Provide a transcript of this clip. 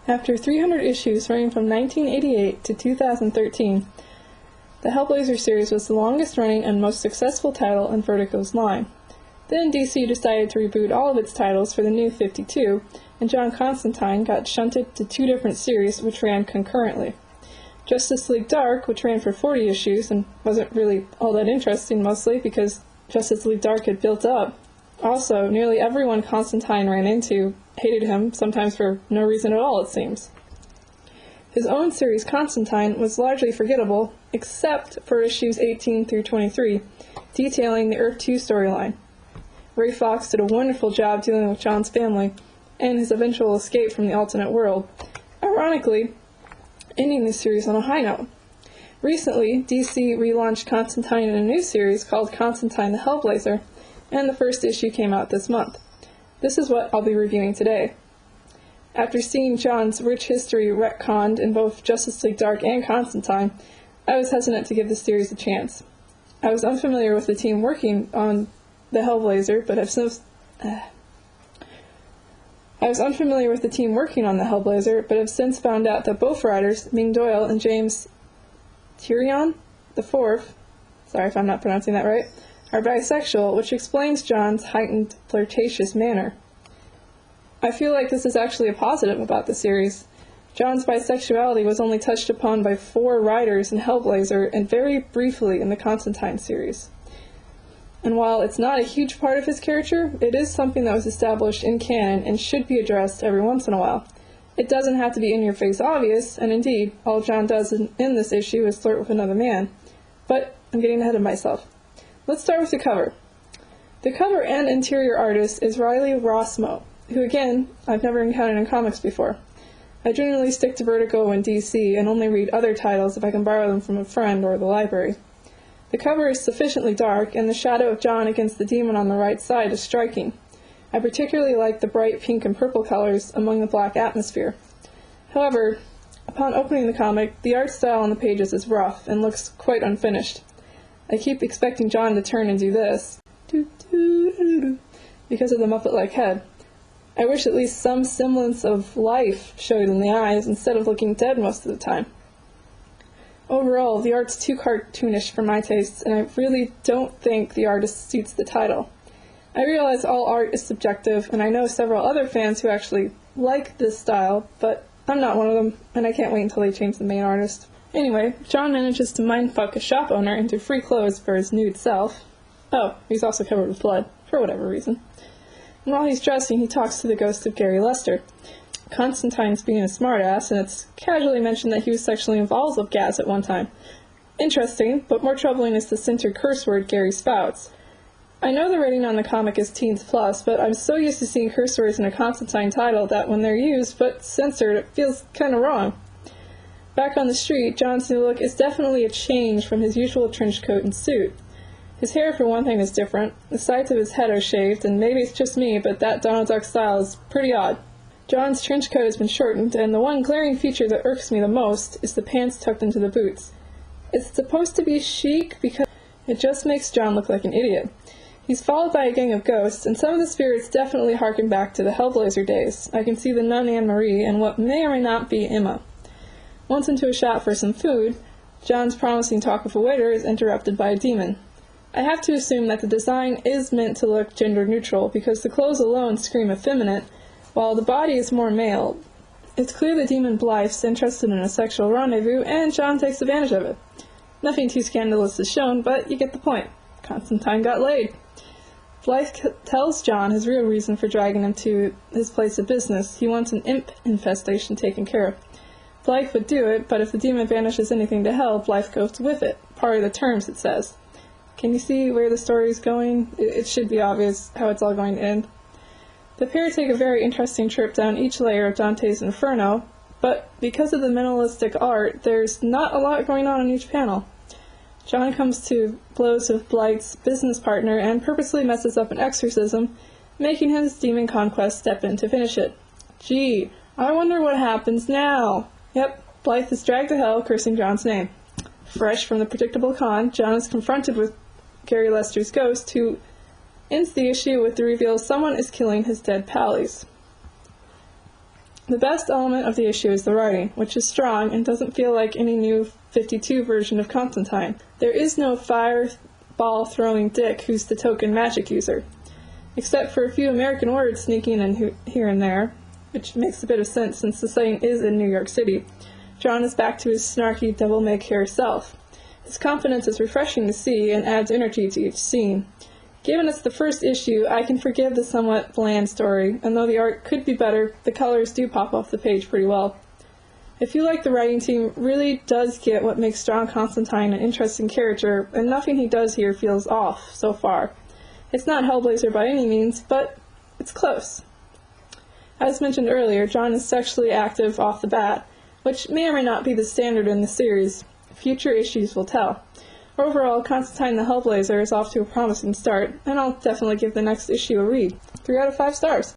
After 300 issues running from 1988 to 2013, the Hellblazer series was the longest-running and most successful title in Vertigo's line. Then DC decided to reboot all of its titles for the new 52, and John Constantine got shunted to 2 different series which ran concurrently. Justice League Dark, which ran for 40 issues and wasn't really all that interesting mostly because Justice League Dark had built up. Also, nearly everyone Constantine ran into hated him, sometimes for no reason at all, it seems. His own series, Constantine, was largely forgettable, except for issues 18 through 23, detailing the Earth 2 storyline. Ray Fox did a wonderful job dealing with John's family and his eventual escape from the alternate world, ironically ending the series on a high note. Recently, DC relaunched Constantine in a new series called Constantine the Hellblazer, and the first issue came out this month. This is what I'll be reviewing today. After seeing John's rich history retconned in both Justice League Dark and Constantine, I was hesitant to give the series a chance. I was unfamiliar with the team working on the Hellblazer, but have since found out that both writers, Ming Doyle and James Tyrion IV, sorry if I'm not pronouncing that right, are bisexual, which explains John's heightened flirtatious manner. I feel like this is actually a positive about the series. John's bisexuality was only touched upon by 4 writers in Hellblazer and very briefly in the Constantine series. And while it's not a huge part of his character, it is something that was established in canon and should be addressed every once in a while. It doesn't have to be in-your-face obvious, and indeed, all John does in this issue is flirt with another man. But I'm getting ahead of myself. Let's start with the cover. The cover and interior artist is Riley Rossmo, who again, I've never encountered in comics before. I generally stick to Vertigo and DC and only read other titles if I can borrow them from a friend or the library. The cover is sufficiently dark, and the shadow of John against the demon on the right side is striking. I particularly like the bright pink and purple colors among the black atmosphere. However, upon opening the comic, the art style on the pages is rough and looks quite unfinished. I keep expecting John to turn and do this, because of the Muppet-like head. I wish at least some semblance of life showed in the eyes instead of looking dead most of the time. Overall, the art's too cartoonish for my tastes, and I really don't think the artist suits the title. I realize all art is subjective, and I know several other fans who actually like this style, but I'm not one of them, and I can't wait until they change the main artist. Anyway, John manages to mindfuck a shop owner into free clothes for his nude self. Oh, he's also covered with blood, for whatever reason. And while he's dressing, he talks to the ghost of Gary Lester. Constantine's being a smartass, and it's casually mentioned that he was sexually involved with Gaz at one time. Interesting, but more troubling is the censored curse word Gary spouts. I know the rating on the comic is teens plus, but I'm so used to seeing curse words in a Constantine title that when they're used but censored, it feels kind of wrong. Back on the street, John's new look is definitely a change from his usual trench coat and suit. His hair, for one thing, is different. The sides of his head are shaved, and maybe it's just me, but that Donald Duck style is pretty odd. John's trench coat has been shortened, and the one glaring feature that irks me the most is the pants tucked into the boots. It's supposed to be chic because it just makes John look like an idiot. He's followed by a gang of ghosts, and some of the spirits definitely harken back to the Hellblazer days. I can see the nun Anne-Marie and what may or may not be Emma. Once into a shop for some food, John's promising talk with a waiter is interrupted by a demon. I have to assume that the design is meant to look gender neutral because the clothes alone scream effeminate, while the body is more male. It's clear the demon Blythe's interested in a sexual rendezvous, and John takes advantage of it. Nothing too scandalous is shown, but you get the point. Constantine got laid. Blythe tells John his real reason for dragging him to his place of business. He wants an imp infestation taken care of. Blythe would do it, but if the demon banishes anything to hell, Blythe goes with it. Part of the terms, it says. Can you see where the story is going? It should be obvious how it's all going to end. The pair take a very interesting trip down each layer of Dante's Inferno, but because of the minimalistic art, there's not a lot going on in each panel. John comes to blows with Blythe's business partner and purposely messes up an exorcism, making his demon conquest step in to finish it. Gee, I wonder what happens now. Yep, Blythe is dragged to hell, cursing John's name. Fresh from the predictable con, John is confronted with Gary Lester's ghost, who ends the issue with the reveal someone is killing his dead pallies. The best element of the issue is the writing, which is strong and doesn't feel like any new 52 version of Constantine. There is no fireball-throwing dick who's the token magic user. Except for a few American words sneaking in here and there, which makes a bit of sense since the setting is in New York City, John is back to his snarky, devil-may-care self. His confidence is refreshing to see and adds energy to each scene. Given it's the first issue, I can forgive the somewhat bland story, and though the art could be better, the colors do pop off the page pretty well. I feel like the writing team really does get what makes John Constantine an interesting character, and nothing he does here feels off so far. It's not Hellblazer by any means, but it's close. As mentioned earlier, John is sexually active off the bat, which may or may not be the standard in the series. Future issues will tell. Overall, Constantine the Hellblazer is off to a promising start, and I'll definitely give the next issue a read. 3 out of 5 stars.